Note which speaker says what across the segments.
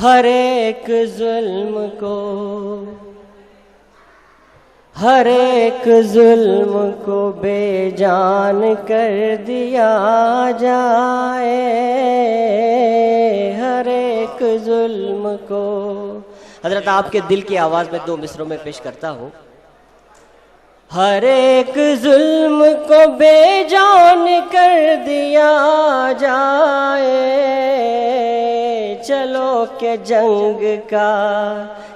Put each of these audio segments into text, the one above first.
Speaker 1: ہر ایک ظلم کو، ہر ایک ظلم کو بے جان کر دیا جائے، ہر ایک ظلم کو۔ حضرت آپ کے دل کی آواز میں دو مصروں میں پیش کرتا ہوں۔ ہر ایک ظلم کو بے جان کر دیا جائے، چلو کہ جنگ کا،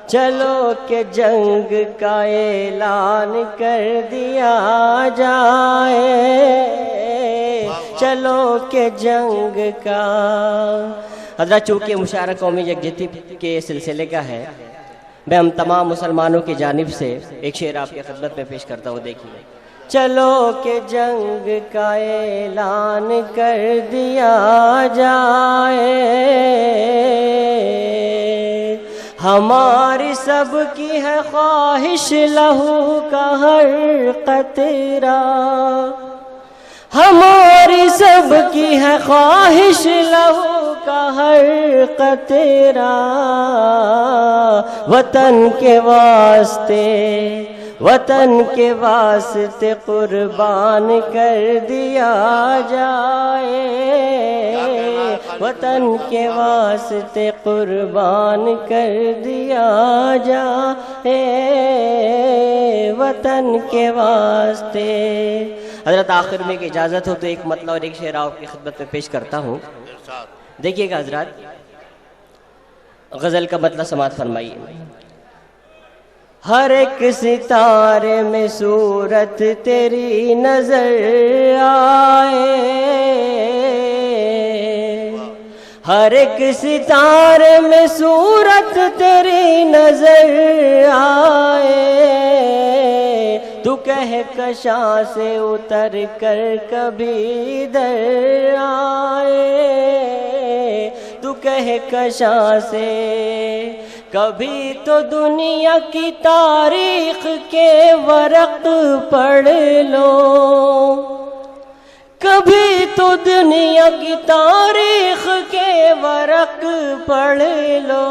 Speaker 1: چلو کہ جنگ کا اعلان کر دیا جائے، چلو کہ جنگ کا۔ حضرت چونکہ مشاعرہ قومی یکجہتی کے سلسلے کا ہے، میں ہم تمام مسلمانوں کی جانب سے ایک شعر آپ کی خدمت میں پیش کرتا ہوں، دیکھیے۔ چلو کہ جنگ کا اعلان کر دیا جائے، ہماری سب کی ہے خواہش لہو کا ہر قطرہ، ہماری سب کی ہے خواہش لہو کا ہر قطرہ، وطن کے واسطے، وطن کے واسطے قربان کر دیا جائے، وطن کے واسطے قربان کر دیا جائے، وطن کے واسطے۔ حضرت آخر میں ایک اجازت ہو تو ایک مطلب اور ایک شعر آپ کی خدمت میں پیش کرتا ہوں، دیکھیے گا حضرات۔ غزل کا مطلب سماعت فرمائیے۔ ہر ایک ستارے میں صورت تیری نظر آئے، ہر ایک ستارے میں صورت تیری نظر آئے، تو کہہ کشاں سے اتر کر کبھی در آئے، تو کہہ کشاں سے کبھی تو دنیا کی تاریخ کے ورق پڑھ لو، کبھی تو دنیا کی تاریخ کے ورق پڑھ لو،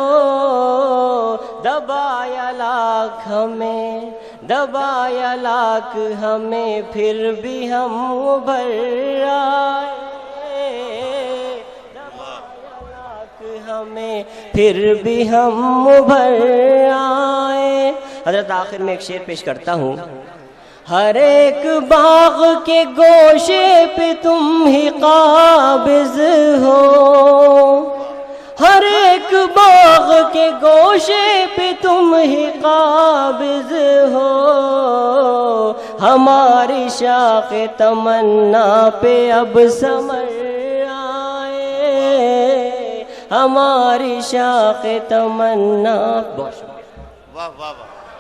Speaker 1: دبایا لاکھ ہمیں، دبایا لاکھ ہمیں، پھر بھی ہم ابھر آئے، دبایا لاکھ ہمیں، پھر بھی ہم ابھر آئے۔ حضرت آخر میں ایک شعر پیش کرتا ہوں۔ ہر ایک باغ کے گوشے پہ تم ہی قابض ہو، ہر ایک باغ کے گوشے پہ تم ہی قابض ہو، ہماری شاخ تمنا پہ اب ثمر آئے، ہماری شاخ تمنا۔ واہ واہ واہ۔